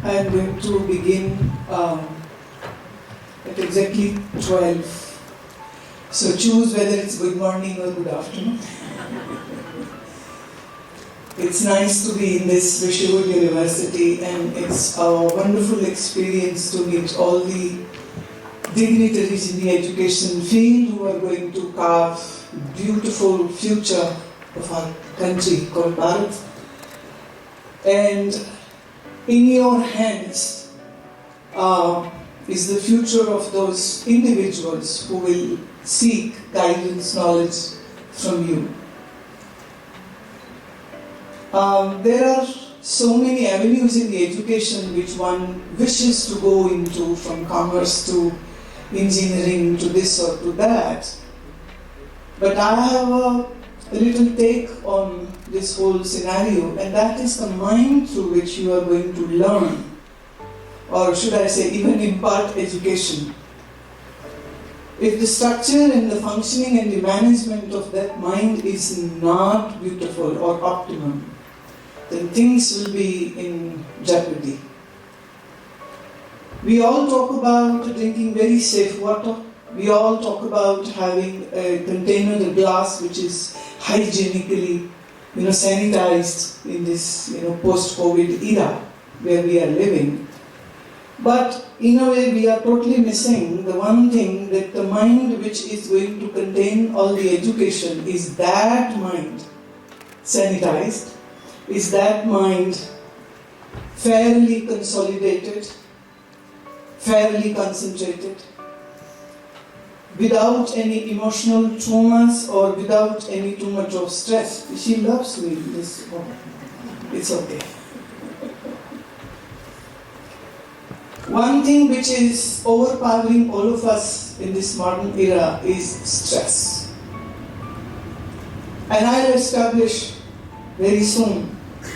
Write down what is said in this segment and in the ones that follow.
I am going to begin at exactly 12. So choose whether it's good morning or good afternoon. It's nice to be in this Rishihood University, and it's a wonderful experience to meet all the dignitaries in the education field who are going to carve a beautiful future of our country called Bharat. And in your hands is the future of those individuals who will seek guidance, knowledge from you. There are so many avenues in the education which one wishes to go into, from commerce to engineering to this or to that. But I have a little take on this whole scenario, and that is the mind through which you are going to learn, or should I say even impart education. If the structure and the functioning and the management of that mind is not beautiful or optimum, then things will be in jeopardy. We all talk about drinking very safe water. We all talk about having a container, a glass, which is hygienically, sanitized in this, post-COVID era where we are living. But in a way, we are totally missing the one thing, that the mind which is going to contain all the education, is that mind sanitized? Is that mind fairly consolidated, fairly concentrated, without any emotional traumas or without any too much of stress? She loves me, this woman. It's okay. One thing which is overpowering all of us in this modern era is stress. And I'll establish very soon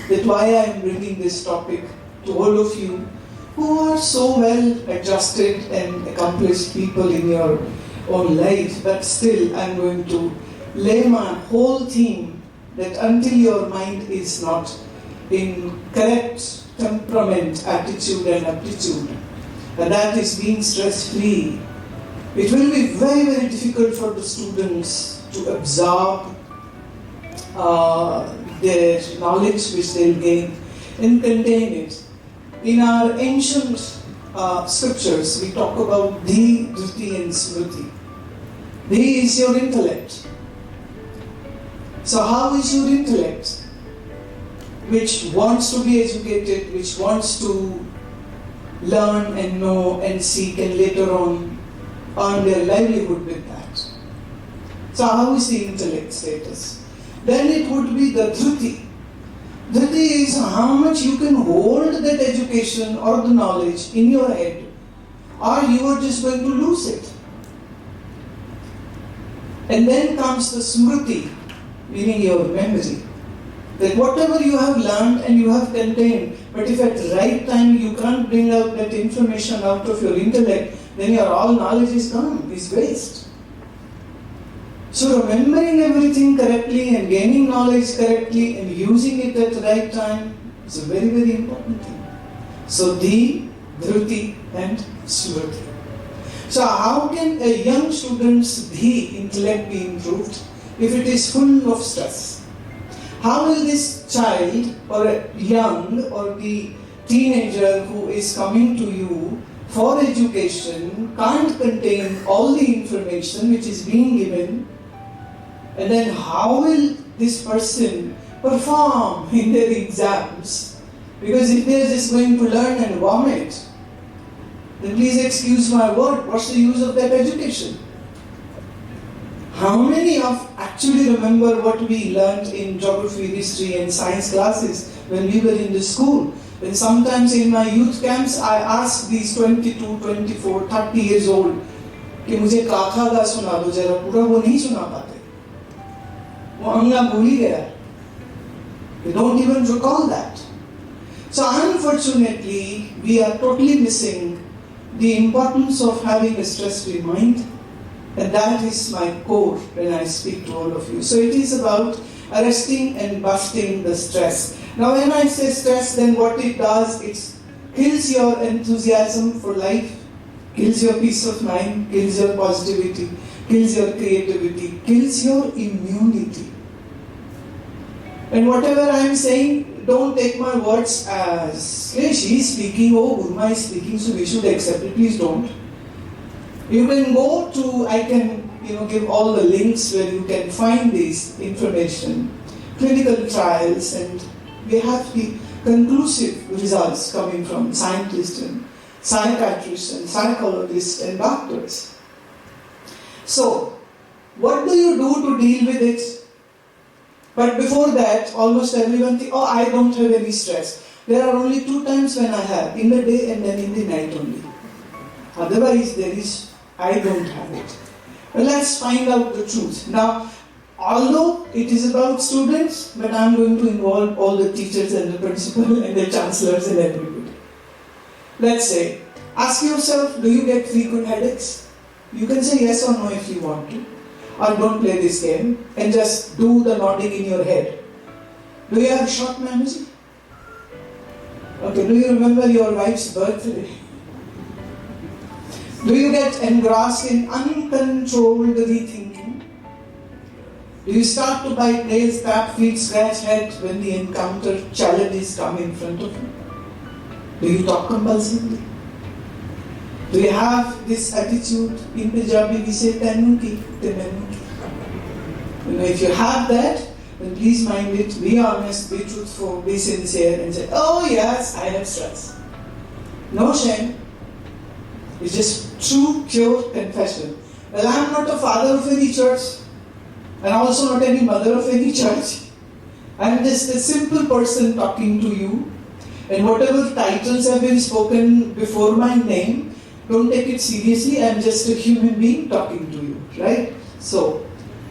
that why I am bringing this topic to all of you who are so well adjusted and accomplished people in your own life, but still I'm going to lay my whole theme that until your mind is not in correct temperament, attitude and aptitude, and that is being stress-free, it will be very, very difficult for the students to absorb their knowledge which they'll gain and contain it. In our ancient scriptures, we talk about the, Dhriti and Smriti. The is your intellect. So how is your intellect, which wants to be educated, which wants to learn and know and seek and later on earn their livelihood with that? So how is the intellect status? Then it would be the Dhriti. Dhriti is how much you can hold that education or the knowledge in your head, or you are just going to lose it. And then comes the Smriti, meaning your memory. That whatever you have learned and you have contained, but if at the right time you can't bring out that information out of your intellect, then your all knowledge is gone, is waste. So remembering everything correctly and gaining knowledge correctly and using it at the right time is a very, very important thing. So the, Dhriti and Smriti. So how can a young student's the intellect be improved if it is full of stress? How will this child or a young or the teenager who is coming to you for education can't contain all the information which is being given? And then how will this person perform in their exams? Because if they are just going to learn and vomit, then please excuse my word, what's the use of that education? How many of actually remember what we learned in geography, history and science classes when we were in the school? When sometimes in my youth camps I ask these 22, 24, 30 years old कि मुझे काका गा सुना दो जरा, पूरा वो नहीं सुना पाते. वो अंगा भूल ही गया. They don't even recall that. So unfortunately, we are totally missing the importance of having a stress-free mind, and that is my core when I speak to all of you. So it is about arresting and busting the stress. Now when I say stress, then what it does, it's kills your enthusiasm for life, kills your peace of mind, kills your positivity, kills your creativity, kills your immunity. And whatever I am saying, don't take my words as, hey, she is speaking, oh, Gurumaa is speaking, so we should accept it. Please don't. You can go to, I can give all the links where you can find this information, clinical trials, and we have the conclusive results coming from scientists and psychiatrists and psychologists and doctors. So, what do you do to deal with it? But before that, almost everyone thinks, oh, I don't have any stress. There are only 2 times when I have, in the day and then in the night only. Otherwise, there is, I don't have it. Well, let's find out the truth. Now, although it is about students, but I'm going to involve all the teachers and the principal and the chancellors and everybody. Let's say, ask yourself, do you get frequent headaches? You can say yes or no if you want to. Or don't play this game and just do the nodding in your head. Do you have short memory? Okay, do you remember your wife's birthday? Do you get engrossed in uncontrolled rethinking? Do you start to bite nails, tap feet, scratch head when the encounter challenges come in front of you? Do you talk compulsively? Do you have this attitude? In Punjabi we say tenuki, tenuki. If you have that, then please mind it, be honest, be truthful, be sincere and say, oh yes, I have stress. No shame. It's just true, pure confession. Well, I am not a father of any church and also not any mother of any church. I am just a simple person talking to you, and whatever titles have been spoken before my name, don't take it seriously. I am just a human being talking to you, right? So,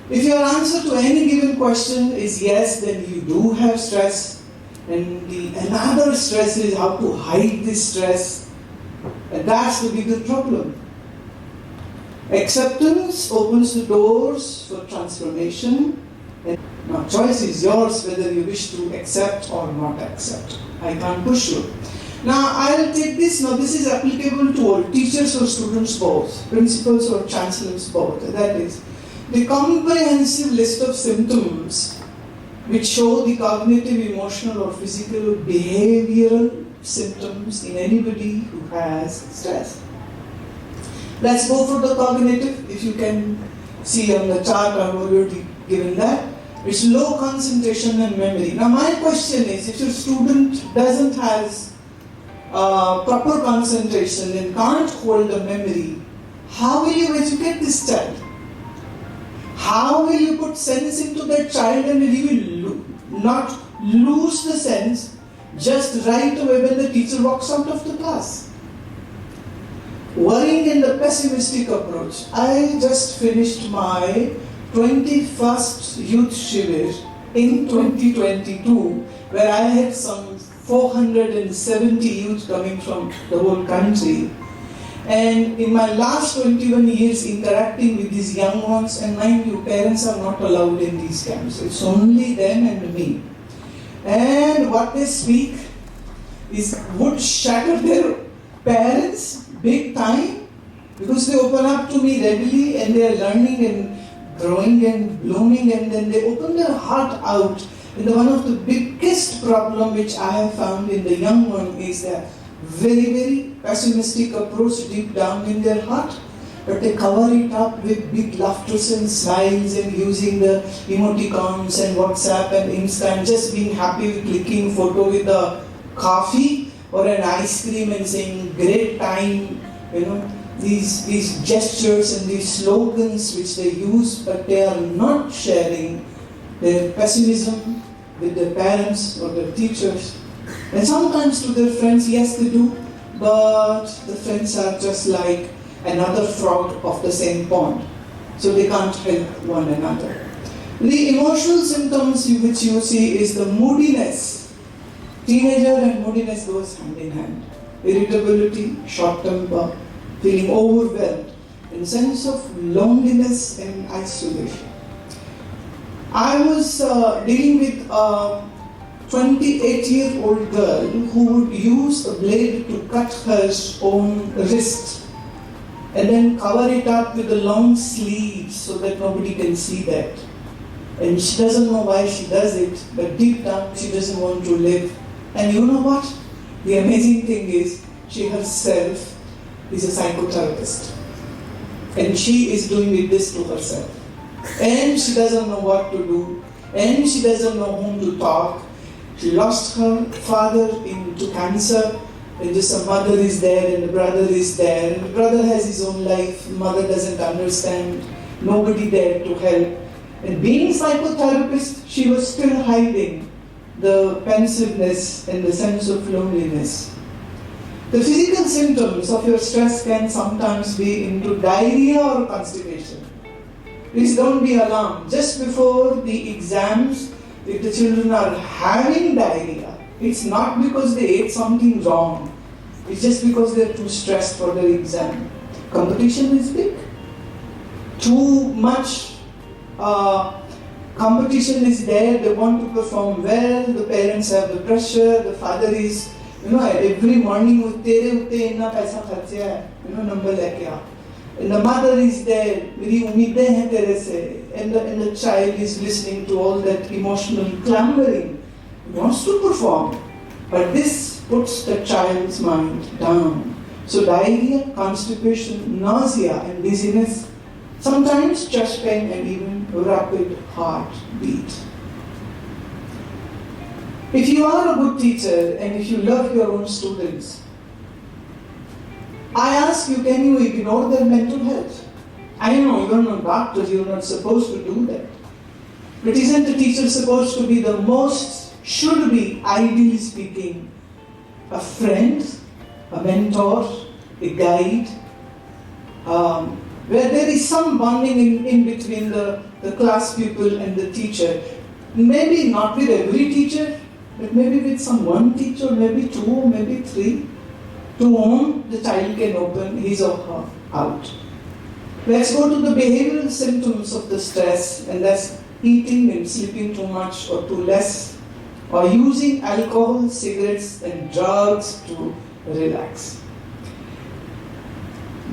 if your answer to any given question is yes, then you do have stress, and another stress is how to hide this stress. And that's the bigger problem. Acceptance opens the doors for transformation. And now, choice is yours whether you wish to accept or not accept. I can't push you. Now, I'll take this. Now, this is applicable to all teachers or students both, principals or chancellors both. That is, the comprehensive list of symptoms which show the cognitive, emotional, or physical, behavioural symptoms in anybody who has stress. Let's go for the cognitive. If you can see on the chart, I've already given that. It's low concentration and memory. Now my question is, if your student doesn't have proper concentration and can't hold a memory, how will you educate this child? How will you put sense into that child and he will not lose the sense just right away when the teacher walks out of the class? Worrying and the pessimistic approach. I just finished my 21st Youth Shivir in 2022, where I had some 470 youth coming from the whole country. And in my last 21 years interacting with these young ones, and mind you, parents are not allowed in these camps. It's only them and me. And what they speak would shatter their parents big time, because they open up to me readily and they are learning and growing and blooming, and then they open their heart out. And one of the biggest problem which I have found in the young one is that very, very pessimistic approach deep down in their heart, but they cover it up with big laughters and smiles and using the emoticons and WhatsApp and Insta and just being happy with clicking photo with a coffee or an ice cream and saying great time, these gestures and these slogans which they use, but they are not sharing their pessimism with their parents or their teachers. And sometimes to their friends, yes they do, but the friends are just like another frog of the same pond. So they can't help one another. The emotional symptoms which you see is the moodiness. Teenager and moodiness goes hand in hand. Irritability, short temper, feeling overwhelmed, and sense of loneliness and isolation. I was dealing with a 28-year-old girl who would use a blade to cut her own wrist and then cover it up with a long sleeve so that nobody can see that. And she doesn't know why she does it, but deep down she doesn't want to live. And you know what? The amazing thing is, she herself is a psychotherapist. And she is doing this to herself. And she doesn't know what to do. And she doesn't know whom to talk. She lost her father to cancer. And just a mother is there and the brother is there. And the brother has his own life. The mother doesn't understand. Nobody there to help. And being a psychotherapist, she was still hiding the pensiveness and the sense of loneliness. The physical symptoms of your stress can sometimes be into diarrhea or constipation. Please don't be alarmed. Just before the exams, if the children are having diarrhea, it's not because they ate something wrong. It's just because they're too stressed for their exam. Competition is big. Too much competition is there. They want to perform well. The parents have the pressure. The father is, every morning inna paisa kharche hai, number leke aa. And the mother is there, meri umeeden hai tere se. And the child is listening to all that emotional clamoring. He wants to perform. But this puts the child's mind down. So diarrhea, constipation, nausea and dizziness, sometimes chest pain and even rapid heartbeat. If you are a good teacher and if you love your own students, I ask you, can you ignore their mental health? I know you're not doctors, you're not supposed to do that. But isn't the teacher supposed to be the most, should be, ideally speaking, a friend, a mentor, a guide, where there is some bonding in between the class pupil and the teacher. Maybe not with every teacher, but maybe with some one teacher, maybe two, maybe three, to whom the child can open his or her out. Let's go to the behavioral symptoms of the stress, and that's eating and sleeping too much or too less, or using alcohol, cigarettes and drugs to relax.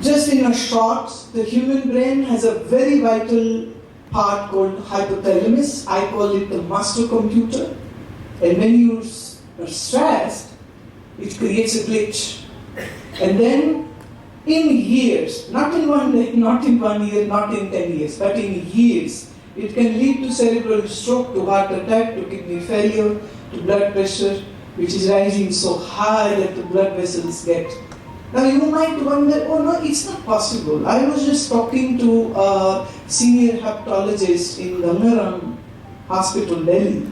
Just in a short, the human brain has a very vital part called hypothalamus. I call it the master computer. And when you are stressed, it creates a glitch. And then in years, not in 1 day, not in 1 year, not in 10 years, but in years, it can lead to cerebral stroke, to heart attack, to kidney failure, to blood pressure, which is rising so high that the blood vessels get. Now you might wonder, oh no, it's not possible. I was just talking to a senior hepatologist in Gangaram Hospital, Delhi.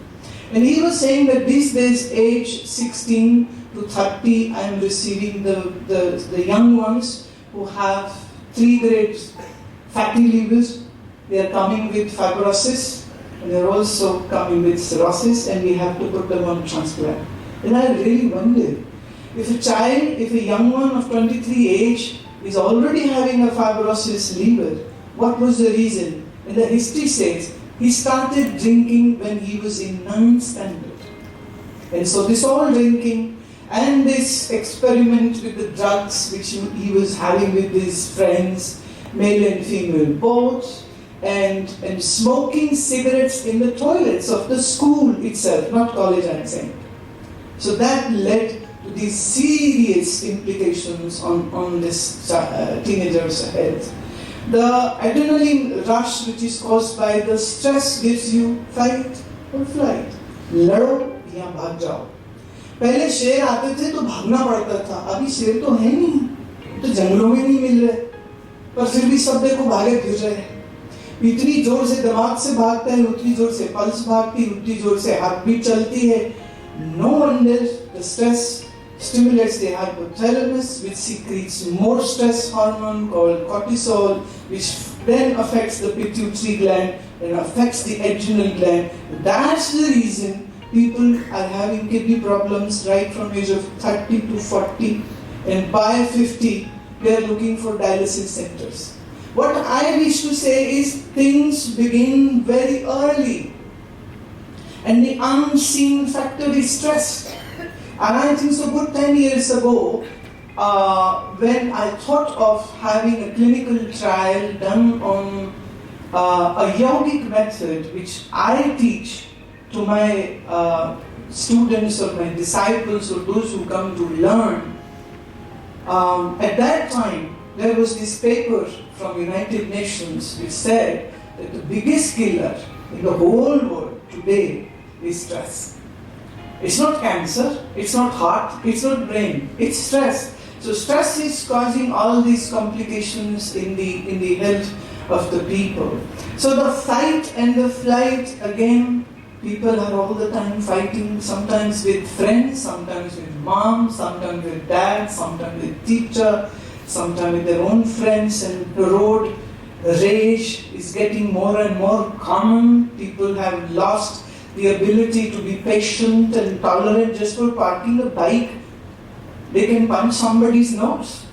And he was saying that these days, age 16 to 30, I am receiving the young ones who have 3 grades fatty livers. They are coming with fibrosis, and they are also coming with cirrhosis, and we have to put them on transplant. And I really wonder, if a young one of 23 age is already having a fibrosis liver, what was the reason? And the history says, he started drinking when he was in 9th standard. And so this all drinking and this experiment with the drugs which he was having with his friends, male and female both, and smoking cigarettes in the toilets of the school itself, not college I'm saying. So that led to these serious implications on this teenager's health. The adrenaline rush which is caused by the stress gives you fight or flight. लड़ो या भाग जाओ. पहले शेर आते थे तो भागना पड़ता था. अभी शेर तो है नहीं. तो जंगलों में नहीं मिल रहे. पर फिर भी सब देखो भागे फिर रहे हैं. इतनी जोर से दिमाग से भागते हैं, उतनी जोर से पल्स भागती, उतनी जोर से हार्ट बीट चलती है. No wonder the stress stimulates the hypothalamus, which secretes more stress hormone called cortisol, which then affects the pituitary gland and affects the adrenal gland. That's the reason people are having kidney problems right from age of 30 to 40, and by 50 they are looking for dialysis centers. What I wish to say is things begin very early. And the unseen factor is stress. And I think so good 10 years ago, when I thought of having a clinical trial done on a yogic method which I teach to my students or my disciples or those who come to learn, at that time there was this paper from United Nations which said that the biggest killer in the whole world today is stress. It's not cancer, it's not heart, it's not brain, it's stress. So stress is causing all these complications in the health of the people. So the fight and the flight, again, people are all the time fighting, sometimes with friends, sometimes with mom, sometimes with dad, sometimes with teacher, sometimes with their own friends, and the road rage is getting more and more common. People have lost the ability to be patient and tolerant just for parking a bike. They can punch somebody's nose.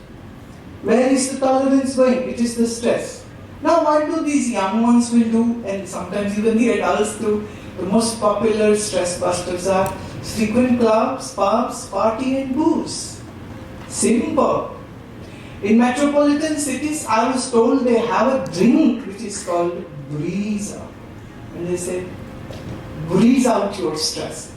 Where is the tolerance going? It is the stress. Now what do these young ones will do, and sometimes even the adults do? The most popular stress busters are frequent clubs, pubs, party and booze. Simple. In metropolitan cities, I was told they have a drink which is called breezer. And they say, breeze out your stress.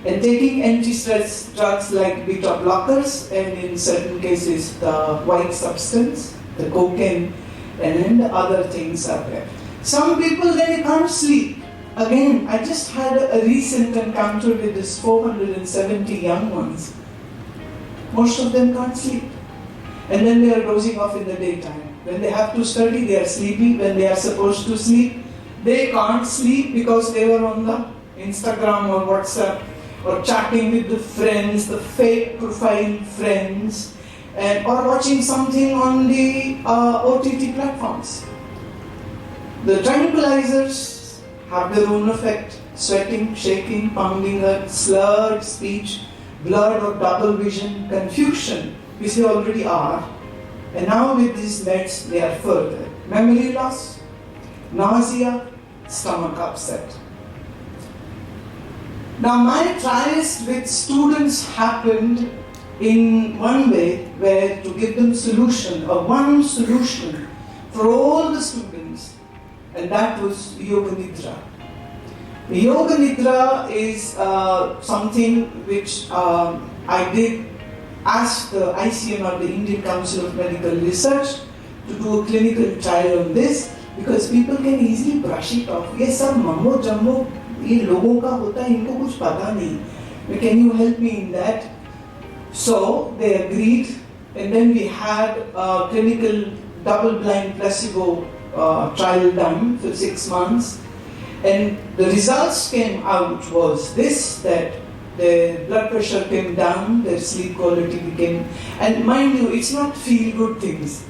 And taking anti-stress drugs like beta blockers, and in certain cases the white substance, the cocaine, and other things are there. Some people, they can't sleep. Again, I just had a recent encounter with this 470 young ones. Most of them can't sleep. And then they are dozing off in the daytime. When they have to study, they are sleepy. When they are supposed to sleep, they can't sleep because they were on the Instagram or WhatsApp or chatting with the friends, the fake profile friends, or watching something on the OTT platforms. The tranquilizers have their own effect: sweating, shaking, pounding heart, slurred speech, blurred or double vision, confusion, which they already are. And now with these meds, they are further. Memory loss, nausea, stomach upset. Now my trials with students happened in one way, where to give them one solution for all the students, and that was Yoga Nidra. Yoga Nidra is something which I did ask the ICMR, the Indian Council of Medical Research, to do a clinical trial on this, because people can easily brush it off. ये सब मम्मो जम्मो ये लोगों का होता है, इनको कुछ पता नहीं. Can you help me in that? So they agreed, and then we had a clinical double-blind placebo trial done for 6 months, and the results came out was this, that their blood pressure came down, their sleep quality became, and mind you, it's not feel-good things.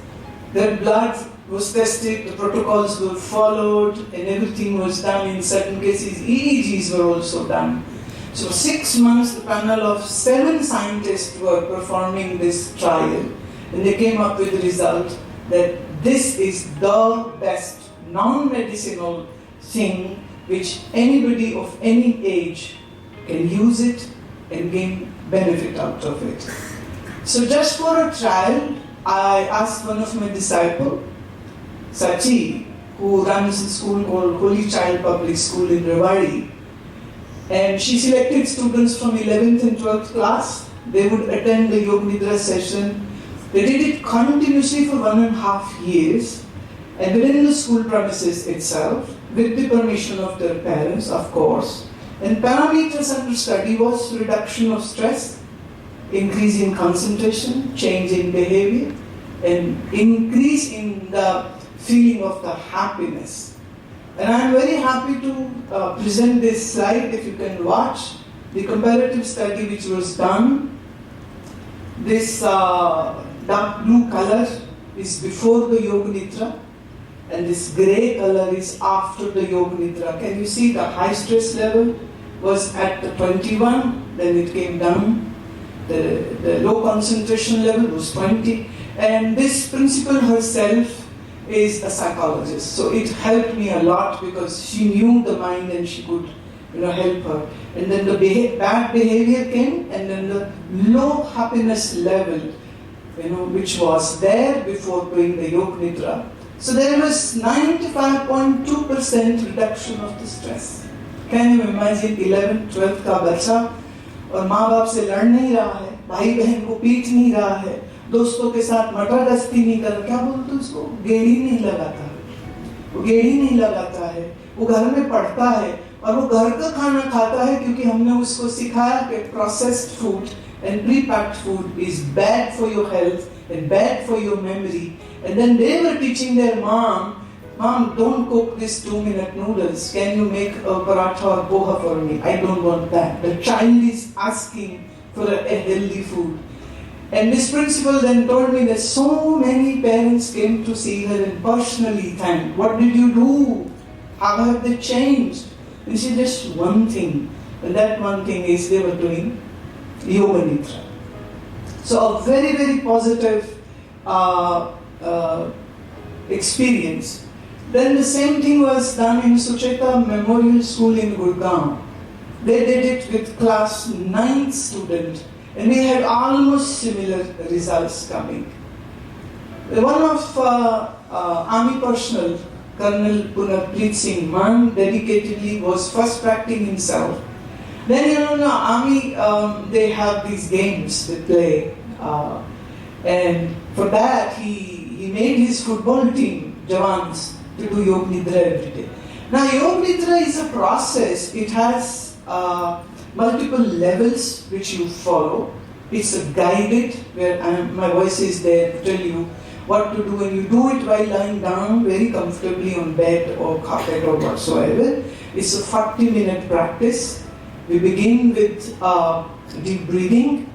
Their blood was tested, the protocols were followed, and everything was done. In certain cases, EEGs were also done. So 6 months, the panel of 7 scientists were performing this trial, and they came up with the result that this is the best non-medicinal thing which anybody of any age can use it and gain benefit out of it. So just for a trial, I asked one of my disciples, Sachi, who runs a school called Holy Child Public School in Rewari, and she selected students from 11th and 12th class. They would attend the Yoga Nidra session. They did it continuously for 1.5 years, and within the school premises itself, with the permission of their parents, of course. And parameters under study was reduction of stress, increase in concentration, change in behavior, and increase in the feeling of the happiness. And I am very happy to present this slide, if you can watch, the comparative study which was done. This dark blue color is before the Yoga Nidra, and this grey color is after the Yoga Nidra. Can you see the high stress level was at the 21, then it came down. The low concentration level was 20. And this principal herself is a psychologist. So it helped me a lot because she knew the mind and she could help her. And then the bad behavior came, and then the low happiness level, which was there before doing the Yoga Nidra. So there was 95.2% reduction of the stress. Can you imagine 11th, 12th का बच्चा और माँ बाप से लड़ नहीं रहा है, भाई बहन को पीट नहीं रहा है, दोस्तों के साथ मटरगश्ती नहीं कर रहा, क्या बोलते हैं उसको, गेड़ी नहीं लगाता है, वो गेड़ी नहीं लगाता है, वो घर में पढ़ता है और वो घर का खाना खाता है क्योंकि हमने उसको सिखाया कि processed food and pre-packed food is bad for your health and bad for your memory. And then they were teaching their mom, don't cook this 2-minute noodles. Can you make a paratha or poha for me? I don't want that. The child is asking for a healthy food. And this principal then told me that so many parents came to see her and personally thanked. What did you do? How have they changed? And she said just one thing. And that one thing is they were doing Yoga Nidra. So a very, very positive experience. Then the same thing was done in Sucheta Memorial School in Gurumaa. They did it with class 9th student, and we had almost similar results coming. One of Army personnel, Colonel Punarpreet Singh Man, dedicatedly was first practicing himself. Then in the Army, they have these games they play, and for that he made his football team, Jawans, to do Yoga Nidra every day. Now Yoga Nidra is a process. It has multiple levels which you follow. It's a guided, where my voice is there to tell you what to do, and you do it while lying down very comfortably on bed or carpet or whatsoever. It's a 40-minute practice. We begin with deep breathing,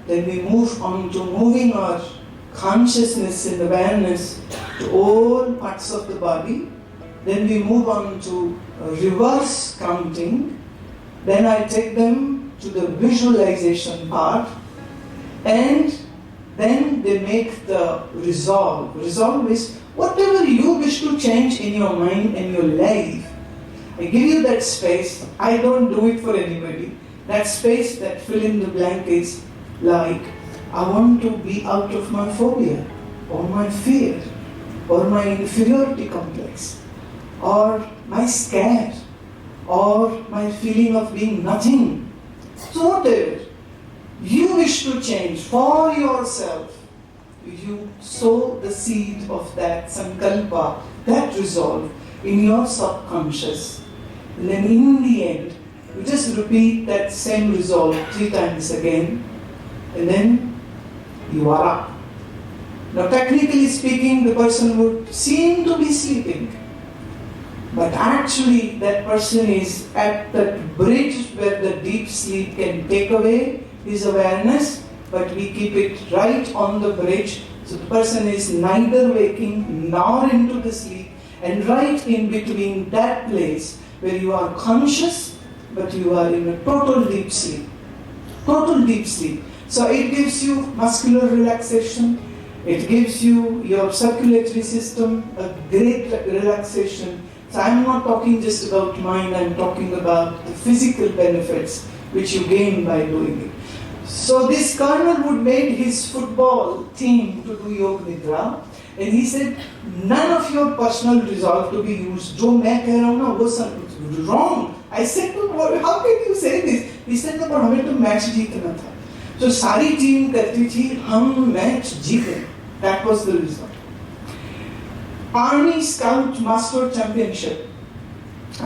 then we move on to moving our consciousness and awareness to all parts of the body. Then we move on to reverse counting. Then I take them to the visualization part, and then they make the resolve. Resolve is whatever you wish to change in your mind and your life. I give you that space. I don't do it for anybody. That space, that fill in the blank is like, I want to be out of my phobia, or my fear, or my inferiority complex, or my scare, or my feeling of being nothing. So whatever you wish to change for yourself, you sow the seed of that sankalpa, that resolve in your subconscious. And then in the end, you just repeat that same resolve 3 times again, and then you are up. Now technically speaking, the person would seem to be sleeping, but actually that person is at that bridge where the deep sleep can take away his awareness, but we keep it right on the bridge, so the person is neither waking nor into the sleep, and right in between that place where you are conscious, but you are in a total deep sleep. Total deep sleep. So it gives you muscular relaxation, it gives you your circulatory system, a great relaxation. So I'm not talking just about mind, I'm talking about the physical benefits which you gain by doing it. So this colonel would make his football team to do Yoga Nidra, and he said, none of your personal resolve to be used. Jo main keh raha hu na, wo wrong. I said, how can you say this? He said, no, but हमें तो match जीतना था. So सारी team करती थी, हम match जीते. That was the result. Army Scout Master Championship,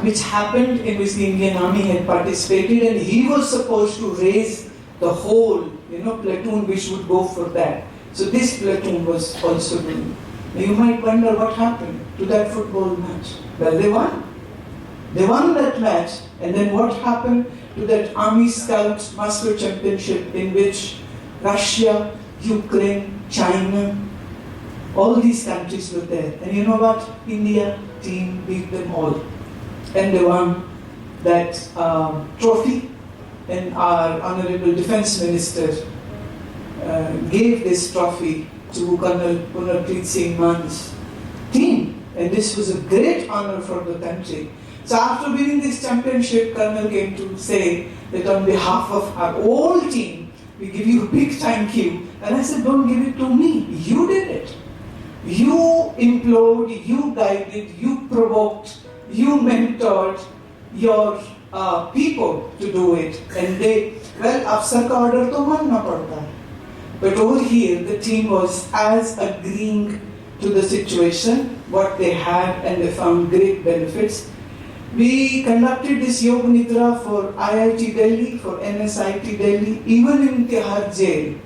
which happened in which the Indian Army had participated, and he was supposed to raise the whole, platoon which would go for that. So this platoon was also doing. Now you might wonder what happened to that football match. Well, they won. They won that match, and then what happened to that Army Scouts Master Championship in which Russia, Ukraine, China, all these countries were there. And you know what? India team beat them all. And they won that trophy, and our Honorable Defence Minister gave this trophy to Colonel Punarpreet Singh Man's team. And this was a great honor for the country. So after winning this championship, Colonel came to say that on behalf of our whole team, we give you a big thank you. And I said, don't give it to me. You did it. You implored, you guided, you provoked, you mentored your people to do it. And they, well, afsar ka order to manna padta hai. But over here, the team was as agreeing to the situation, what they had, and they found great benefits. We conducted this Yoga Nidra for IIT Delhi, for NSIT Delhi, even in Tihar Jail.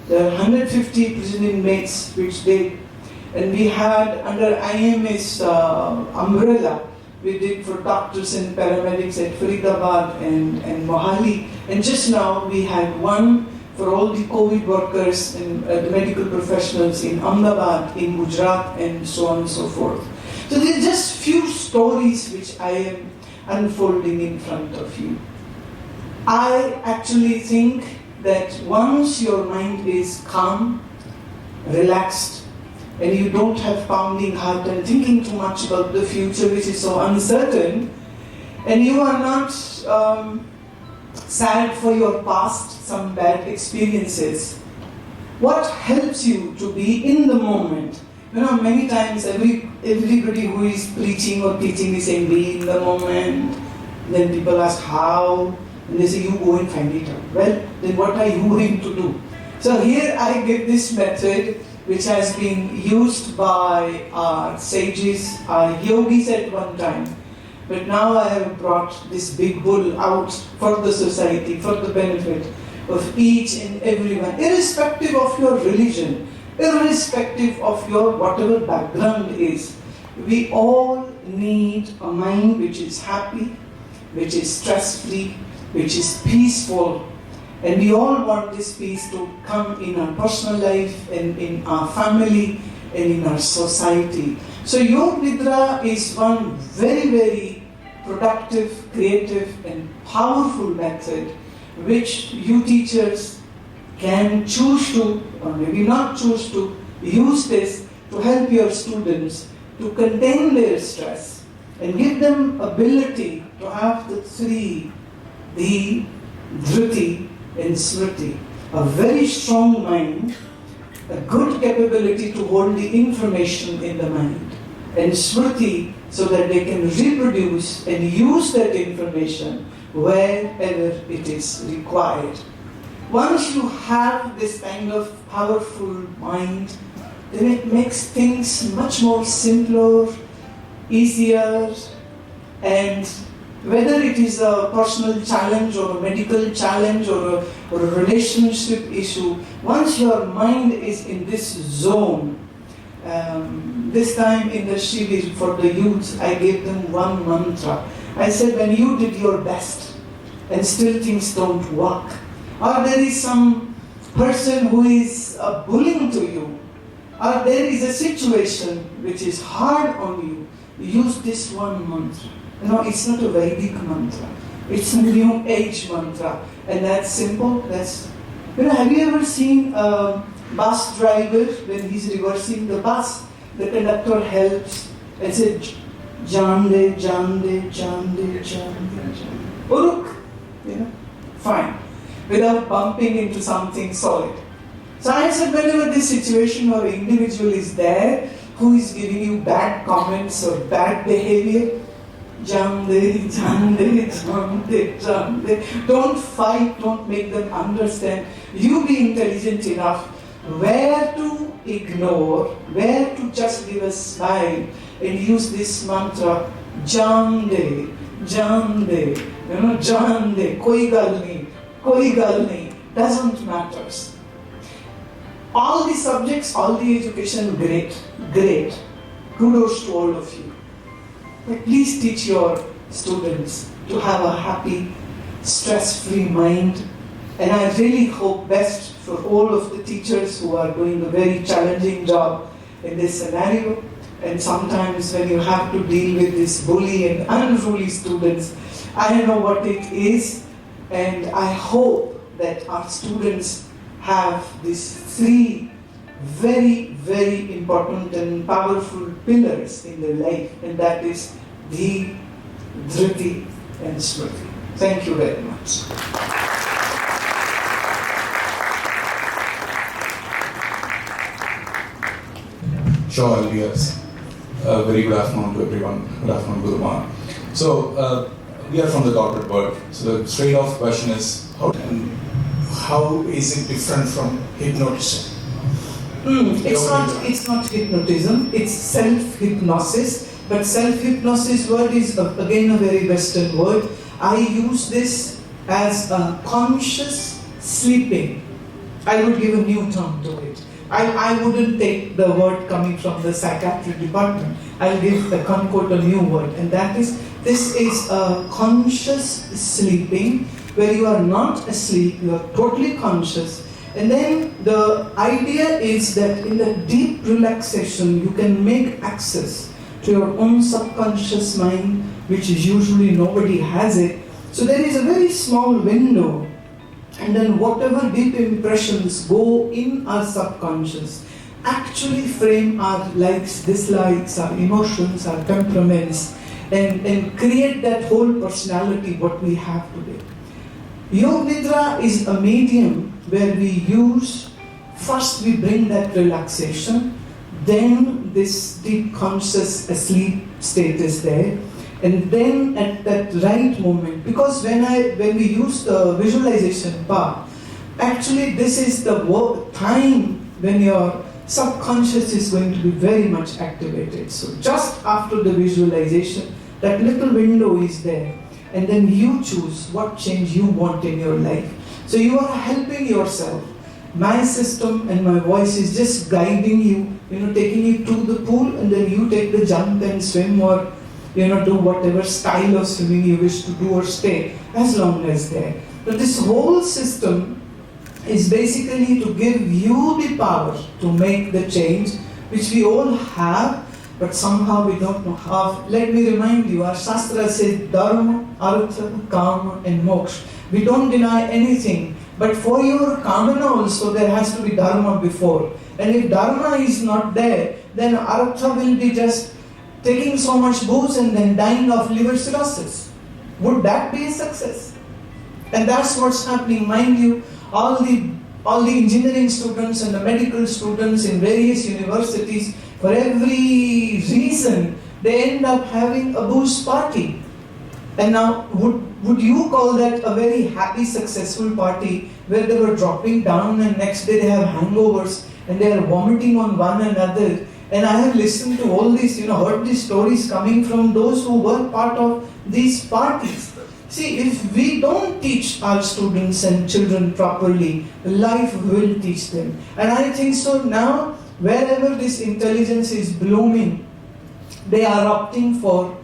There are 150 prison inmates which did. And we had under IMS umbrella, we did for doctors and paramedics at Faridabad and Mohali. And just now we had one for all the COVID workers and the medical professionals in Ahmedabad, in Gujarat, and so on and so forth. So there are just few stories which I am unfolding in front of you. I actually think that once your mind is calm, relaxed, and you don't have pounding heart and thinking too much about the future which is so uncertain, and you are not sad for your past, some bad experiences, what helps you to be in the moment? You know, many times everybody who is preaching or teaching is saying, be in the moment. Then people ask how, and they say, you go and find it out. Well, then what are you going to do? So here I give this method which has been used by our sages, our yogis at one time. But now I have brought this big bull out for the society, for the benefit of each and everyone, irrespective of your religion, irrespective of your whatever background is. We all need a mind which is happy, which is stress-free, which is peaceful. And we all want this peace to come in our personal life and in our family and in our society. So Yoga Nidra is one very, very productive, creative and powerful method which you teachers can choose to, or maybe not choose to, use this to help your students to contain their stress and give them ability to have the three, the dhruti and smriti, a very strong mind, a good capability to hold the information in the mind, and smriti so that they can reproduce and use that information wherever it is required. Once you have this kind of powerful mind, then it makes things much more simpler, easier, and whether it is a personal challenge or a medical challenge or a relationship issue, once your mind is in this zone, this time in the Shivir for the youths, I gave them one mantra. I said, when you did your best and still things don't work, or there is some person who is bullying to you, or there is a situation which is hard on you, use this one mantra. No, it's not a Vedic mantra. It's a new age mantra. And that's simple. That's, have you ever seen a bus driver when he's reversing the bus? The conductor helps and says, Jande, Jande, Jande, Jande, Jande. Uruk, fine. Without bumping into something solid. So I said, whenever this situation or individual is there who is giving you bad comments or bad behavior, Jande, Jande, Jande, Jande. Don't fight, don't make them understand. You be intelligent enough where to ignore, where to just give a smile and use this mantra, Jande, Jande, Jande, koi gal nahi, doesn't matter. All the subjects, all the education, great. Kudos to all of you. But please teach your students to have a happy, stress-free mind. And I really hope best for all of the teachers who are doing a very challenging job in this scenario. And sometimes when you have to deal with this bully and unruly students, I know what it is. And I hope that our students have these three very, very important and powerful pillars in their life, and that is the Dhruti and Smriti. Thank you very much. Sure, I'll be yours. Very good afternoon to everyone. Good afternoon, Gurumaa. So, we are from the corporate world. So the straight off question is, how is it different from hypnotism? It's not hypnotism, it's self-hypnosis. But self-hypnosis word is again a very Western word. I use this as a conscious sleeping. I would give a new term to it. I wouldn't take the word coming from the psychiatry department. I'll give the Concord a new word, and that is, this is a conscious sleeping where you are not asleep, you are totally conscious. And then the idea is that in the deep relaxation, you can make access to your own subconscious mind, which is usually nobody has it. So there is a very small window, and then whatever deep impressions go in our subconscious actually frame our likes, dislikes, our emotions, our temperaments, and create that whole personality what we have today. Yoga Nidra is a medium where we use, first we bring that relaxation, then this deep conscious asleep state is there, and then at that right moment, because when we use the visualization part, actually this is the time when your subconscious is going to be very much activated. So just after the visualization, that little window is there, and then you choose what change you want in your life. So you are helping yourself. My system and my voice is just guiding you, taking you to the pool, and then you take the jump and swim, or do whatever style of swimming you wish to do or stay, as long as there. But this whole system is basically to give you the power to make the change, which we all have, but somehow we don't know how. Let me remind you, our Shastra says Dharma, Artha, Kama and Moksha. We don't deny anything, but for your Kamana also there has to be Dharma before. And if Dharma is not there, then Artha will be just taking so much booze and then dying of liver cirrhosis. Would that be a success? And that's what's happening. Mind you, all the engineering students and the medical students in various universities, for every reason, they end up having a booze party. And now, would you call that a very happy, successful party where they were dropping down and next day they have hangovers and they are vomiting on one another? And I have listened to all these, heard these stories coming from those who were part of these parties. See, if we don't teach our students and children properly, life will teach them. And I think so now, wherever this intelligence is blooming, they are opting for,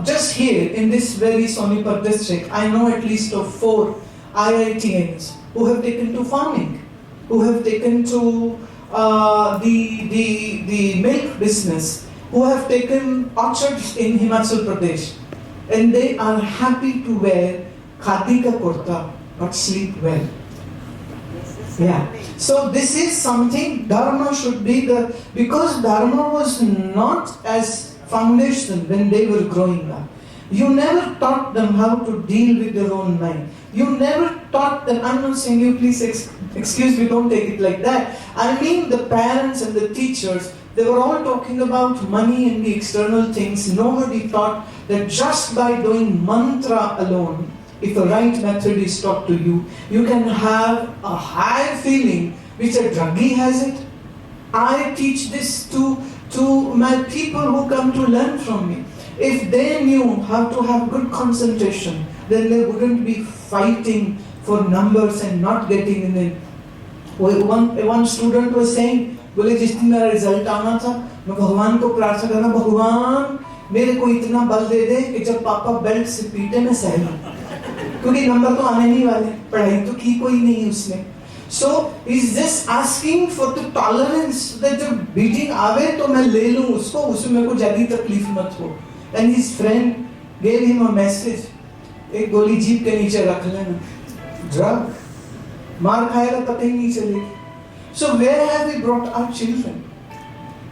just here in this very Sonipat district, I know at least of 4 IITians who have taken to farming, who have taken to the milk business, who have taken orchards in Himachal Pradesh, and they are happy to wear khadi ka kurta but sleep well. Yeah. So this is something Dharma should be because Dharma was not as foundation when they were growing up. You never taught them how to deal with their own mind. You never taught them, I'm not saying you please excuse me, don't take it like that. I mean the parents and the teachers, they were all talking about money and the external things. Nobody taught that just by doing mantra alone, if the right method is taught to you, you can have a high feeling which a druggie has it. I teach this to my people who come to learn from me. If they knew how to have good concentration, then they wouldn't be fighting for numbers and not getting in it. One student was saying, बोले जिस दिन मेरा result आना था, मैं भगवान को प्रार्थना करना, भगवान मेरे को इतना बल दे दे कि जब पापा बेल्ट से पीटे मैं सह लूं, क्योंकि नंबर तो आने नहीं वाले, पढ़ाई तो की कोई नहीं उसने. So he's just asking for the tolerance that जब beating आवे तो मैं ले लूं उसको, उसमें मेरे को ज़्यादा तकलीफ मत हो. And his friend gave him a message, एक गोली जीप के नीचे रख लेना, drug, मार खाएगा पता ही नहीं चलेगी. So where have we brought our children?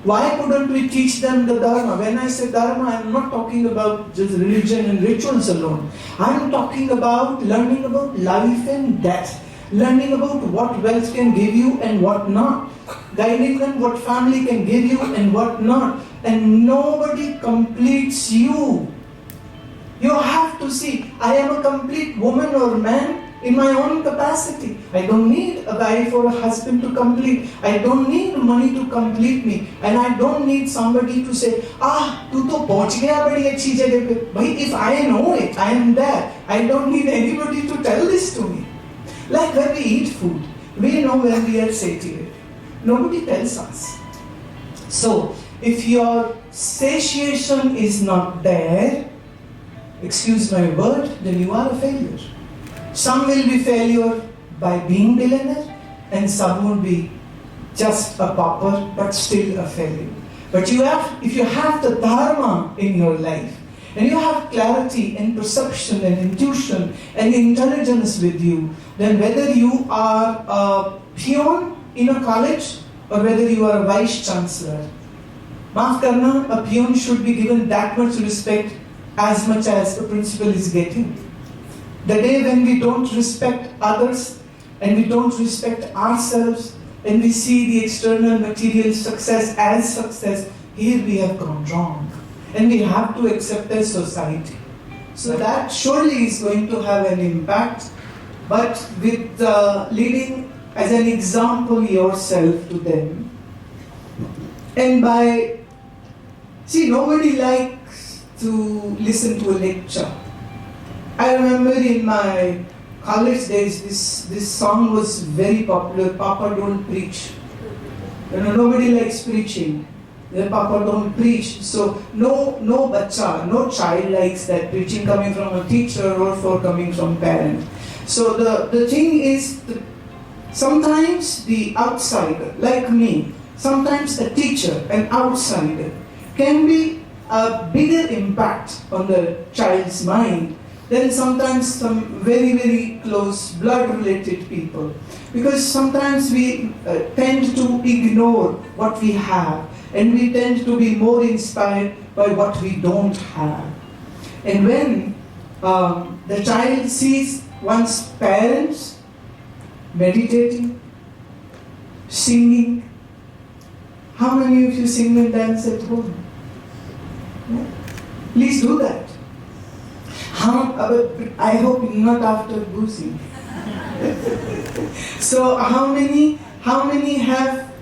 Why couldn't we teach them the Dharma? When I say Dharma, I'm not talking about just religion and rituals alone. I'm talking about learning about life and death. Learning about what wealth can give you and what not. Guiding them what family can give you and what not. And nobody completes you. You have to see, I am a complete woman or man in my own capacity. I don't need a wife or a husband to complete. I don't need money to complete me. And I don't need somebody to say, tu to pahunch gaya badi achhi jagah pe. Bhai, if I know it, I am there. I don't need anybody to tell this to me. Like when we eat food, we know when we are satiated. Nobody tells us. So, if your satiation is not there, excuse my word, then you are a failure. Some will be failure by being billionaire, and some will be just a pauper, but still a failure. But if you have the Dharma in your life, and you have clarity and perception and intuition and intelligence with you, then whether you are a peon in a college or whether you are a vice chancellor, maaf karna, a peon should be given that much respect as much as the principal is getting. The day when we don't respect others and we don't respect ourselves and we see the external material success as success, here we have gone wrong. And we have to accept as society. So that surely is going to have an impact, but with leading as an example yourself to them. And nobody likes to listen to a lecture. I remember in my college days, this song was very popular, Papa Don't Preach. Nobody likes preaching. Papa don't preach. So no child likes that preaching coming from a teacher or coming from parent. So the thing is, sometimes the outsider, like me, sometimes a teacher, an outsider, can be a bigger impact on the child's mind than sometimes some very, very close blood-related people. Because sometimes we tend to ignore what we have, and we tend to be more inspired by what we don't have. And when the child sees one's parents meditating, singing, how many of you sing and dance at home? Yeah? Please do that. I hope not after boozing. So how many have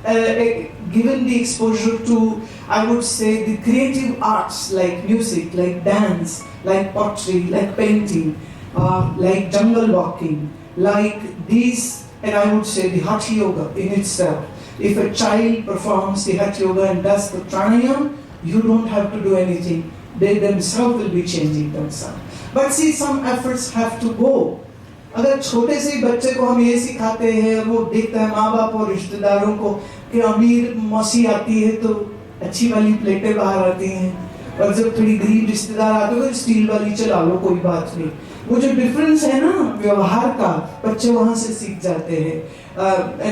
given the exposure to, I would say, the creative arts like music, like dance, like pottery, like painting, like jungle walking, like these, and I would say the Hatha Yoga in itself. If a child performs the Hatha Yoga and does the pranayam, you don't have to do anything. They themselves will be changing themselves. But see, some efforts have to go. अगर छोटे से बच्चे को हम ये सिखाते हैं, वो देखता है माँ बाप और रिश्तेदारों को कि अमीर मौसी आती है तो अच्छी वाली प्लेटें बाहर आती हैं, और जब थोड़ी गरीब रिश्तेदार आते हैं तो स्टील वाली चला लो, कोई बात नहीं. वो जो डिफरेंस है ना व्यवहार का, बच्चे वहाँ से सीख जाते हैं.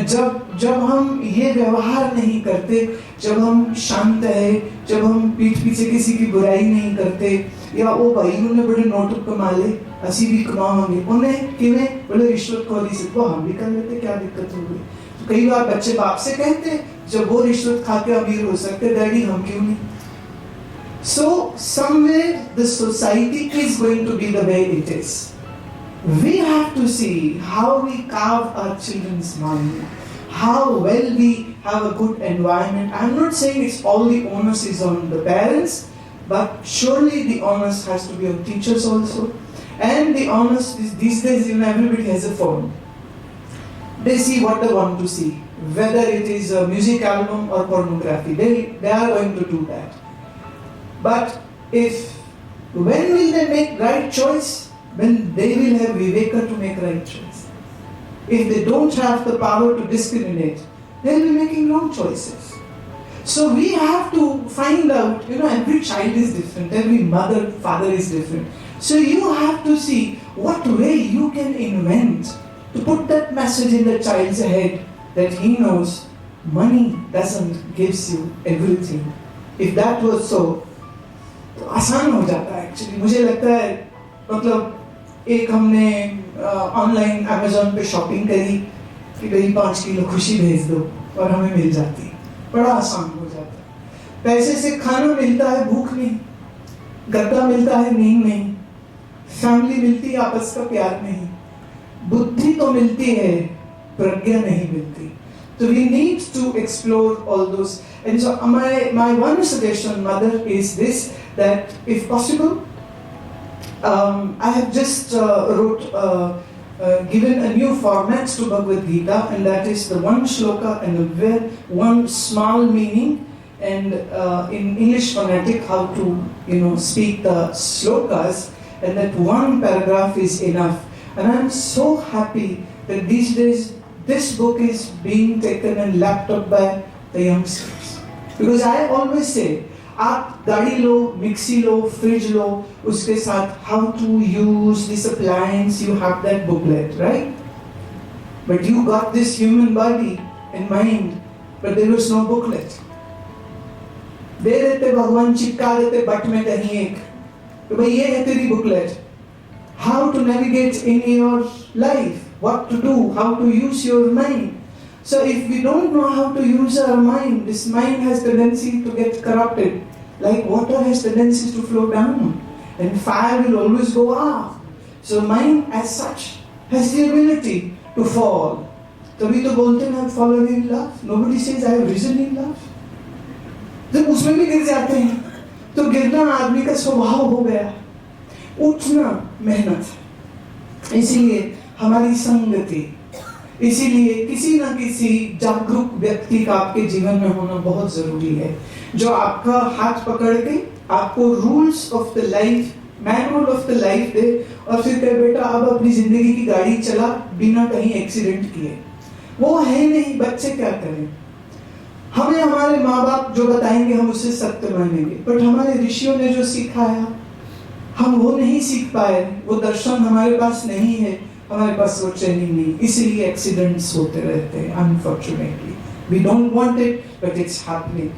जब हम ये व्यवहार नहीं करते, जब हम शांत है, जब हम पीठ पीछे किसी की बुराई नहीं करते, या वो भाई उन्होंने बड़े नोट कमा ले, असी भी कमाओगे, उन्हें किवें बोले रिश्वत खोरी से, वो हम भी कर लेते, क्या दिक्कत हो गई. तो कई बार बच्चे बाप से कहते, जब वो रिश्वत खा के अमीर हो सकते, डैडी हम क्यों नहीं. So somewhere the society is going to be the way it is. We have to see how we carve our children's mind, how well we have a good environment. I'm not saying it's all the onus is on the parents, but surely the onus has to be on teachers also. And the onus is, these days, everybody has a phone. They see what they want to see, whether it is a music album or pornography. They are going to do that. But when will they make right choice? When they will have viveka to make right choice. If they don't have the power to discriminate, they will be making wrong choices. So we have to find out, every child is different, every mother, father is different. So you have to see what way you can invent to put that message in the child's head that he knows money doesn't gives you everything. If that was so, तो आसान हो जाता है actually. मुझे लगता है मतलब एक हमने ऑनलाइन अमेज़न पे शॉपिंग करी कि भाई 5 किलो खुशी भेज दो और हमें मिल जाती है. बड़ा आसान हो जाता है. पैसे से खाना मिलता है, भूख नहीं. गद्दा मिलता है, नींद नहीं. फैमिली मिलती है, आपस का प्यार नहीं. बुद्धि तो मिलती है, प्रज्ञा नहीं मिलती. So we need to explore all those. And so my one suggestion, Mother, is this, that if possible, I have just given a new format to Bhagavad Gita, and that is the one shloka and one small meaning, and in English phonetic how to speak the shlokas, and that one paragraph is enough. And I am so happy that these days this book is being taken and lapped up by the youngsters. Because I always say, आप गाड़ी लो, mixie लो, fridge लो, उसके साथ how to use this appliance, you have that booklet, right? But you got this human body and mind, but there was no booklet. दे देते भगवान, चिपका देते but में कहीं एक, तो भाई ये है तेरी booklet. How to navigate in your life, what to do, how to use your mind. So if we don't know how to use our mind, this mind has tendency to get corrupted. Like water has tendency to flow down, and fire will always go up. So mind as such has the ability to fall. तभी तो बोलते हैं I've fallen in love. Nobody says I have risen in love. जब उसमें भी गिर जाते हैं, तो गिरना आदमी का स्वभाव हो गया. उठना मेहनत. इसीलिए हमारी संगति, इसीलिए किसी ना किसी जागरूक व्यक्ति का आपके जीवन में होना बहुत जरूरी है, जो आपका हाथ पकड़ के आपको rules of the life, manual of the life दे, और फिर कहे बेटा अब अपनी जिंदगी की गाड़ी चला बिना कहीं एक्सीडेंट किए. वो है नहीं. बच्चे क्या करें? हमें हमारे माँ बाप जो बताएंगे हम उसे सत्य मानेंगे, बट हमारे ऋषियों ने जो सिखाया हम वो नहीं सीख पाए. वो दर्शन हमारे पास नहीं है, हमारे पास वो ट्रेनिंग नहीं. इसीलिए एक्सीडेंट्स होते रहते हैं. Unfortunately we don't want it, but it's happening.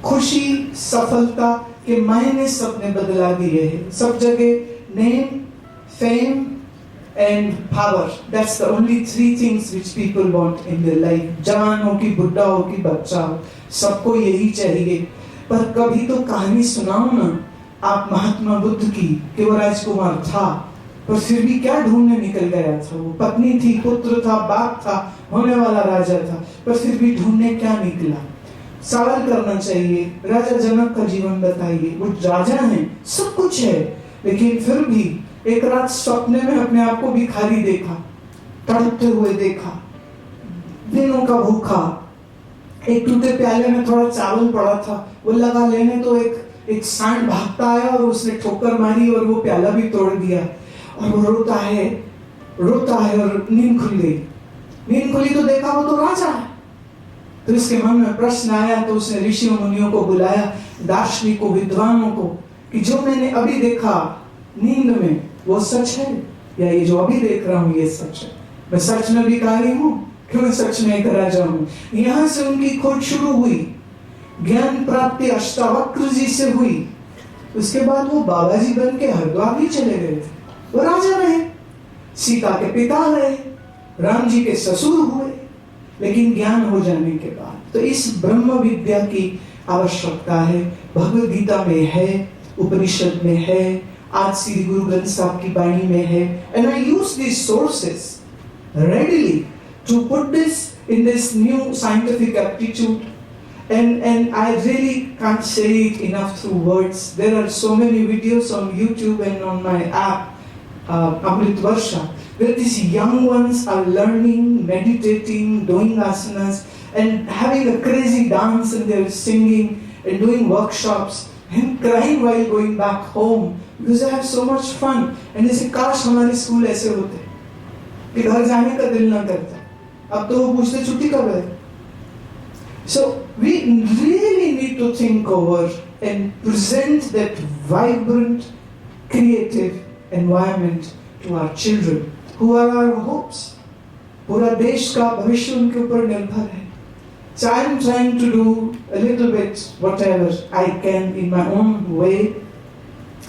खुशी, सफलता के मायने सबने बदला दिए हैं. सब जगह name, fame and power, that's the only 3 things which people want in their life. जवान हो कि बुढ़ा हो कि बच्चा हो, सबको यही चाहिए. पर कभी तो कहानी सुनाओ ना आप महात्मा बुद्ध की, कि वो राजकुमार था पर फिर भी क्या ढूंढने निकल गया था. वो पत्नी थी, पुत्र था, बाप था, होने वाला राजा था, पर फिर भी ढूंढने क्या निकला. सवाल करना चाहिए. राजा जनक का जीवन बताइए. वो राजा हैं, सब कुछ है, लेकिन फिर भी एक रात सपने में अपने आप को भिखारी देखा, तड़पते हुए देखा, दिनों का भूखा. एक टूटे प्याले में थोड़ा चावल पड़ा था, वो लगा लेने तो एक सांड भागता आया और उसने ठोकर मारी और वो प्याला भी तोड़ दिया. और वो रोता है और नींद खुल गई. नींद खुली तो देखा वो तो राजा है. तो इसके मन में प्रश्न आया, तो उसने ऋषियों मुनियों को बुलाया, दार्शनिकों, विद्वानों को, कि जो मैंने अभी देखा नींद में वो सच है या ये जो अभी देख रहा हूँ ये सच है. मैं सच में भिखारी हूँ कि मैं सच में एक राजा हूँ. यहाँ से उनकी खोज शुरू हुई. ज्ञान प्राप्ति अष्टावक्र जी से हुई. उसके बाद वो बाबा जी बन के हरिद्वार भी चले गए थे. वो राजा रहे, सीता के पिता रहे, राम जी के ससुर हुए, लेकिन ज्ञान हो जाने के बाद. तो इस ब्रह्म विद्या की आवश्यकता है. भगवद गीता में है, उपनिषद में है, आज श्री गुरु ग्रंथ साहब की वाणी में है. And I use this sources readily to put this in this new scientific aptitude. And I really can't say it enough through words. There are so many videos on YouTube and on my app, Amrit Varsha, where these young ones are learning, meditating, doing asanas, and having a crazy dance, and they're singing and doing workshops and crying while going back home because they have so much fun. And they say, काश हमारे school ऐसे होते कि घर जाने का दिल ना करता. अब तो वो पूछते छुट्टी कब है. So we really need to think over and present that vibrant, creative environment to our children, who are our hopes. पूरा देश का भविष्य उनके ऊपर निर्भर है. So I'm trying to do a little bit whatever I can in my own way.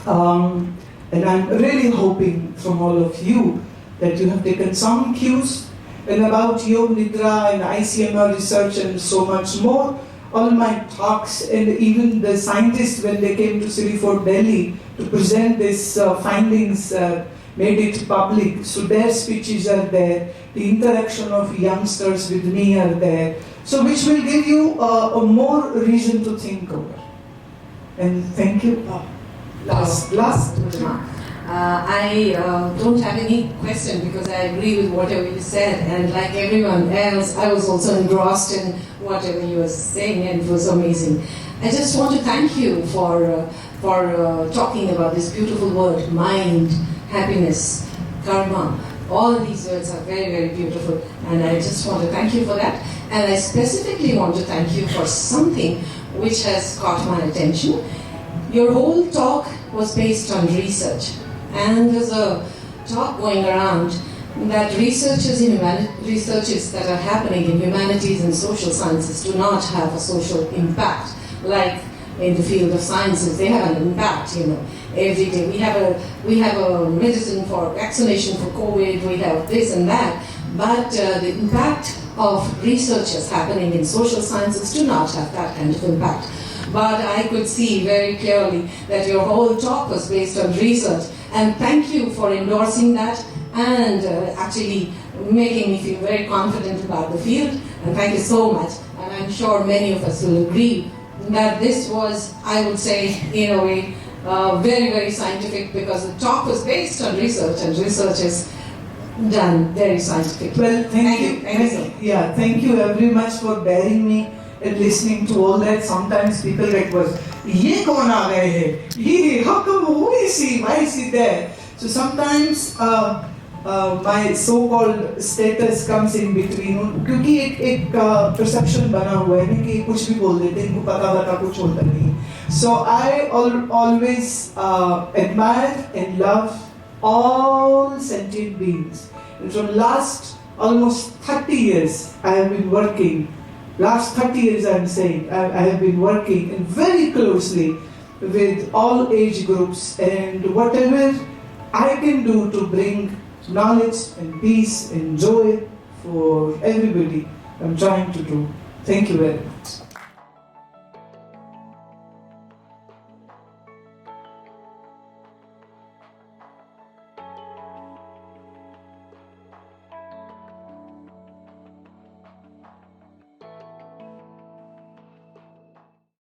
And I'm really hoping from all of you that you have taken some cues and about Yoga Nidra and ICMR research and so much more. All my talks and even the scientists when they came to City Fort Delhi to present these findings made it public. So their speeches are there. The interaction of youngsters with me are there. So which will give you a more reason to think over. And thank you. Last. I don't have any question because I agree with whatever you said, and like everyone else, I was also engrossed in whatever you were saying, and it was amazing. I just want to thank you for talking about this beautiful word, mind, happiness, karma. All these words are very, very beautiful, and I just want to thank you for that. And I specifically want to thank you for something which has caught my attention. Your whole talk was based on research. And there's a talk going around that researches that are happening in humanities and social sciences do not have a social impact. Like in the field of sciences, they have an impact, every day. We have a medicine for vaccination for COVID, we have this and that. But the impact of researchers happening in social sciences do not have that kind of impact. But I could see very clearly that your whole talk was based on research. And thank you for endorsing that and actually making me feel very confident about the field. And thank you so much. And I'm sure many of us will agree that this was, I would say, in a way, very, very scientific because the talk was based on research and research is done very scientific. Well, thank you. Yeah, thank you very much for bearing me and listening to all that. Sometimes people get was, ye kaun aa gaye hai? How come, who is he? Why is he there? So sometimes my so-called status comes in between. क्योंकि एक perception बना हुआ है कि कुछ भी बोल देते हैं, इनको पता कुछ होता नहीं. So I always admire and love all sentient beings. And from last almost 30 years, I have been working. Last 30 years, I'm saying, I have been working very closely with all age groups, and whatever I can do to bring knowledge and peace and joy for everybody, I'm trying to do. Thank you very much.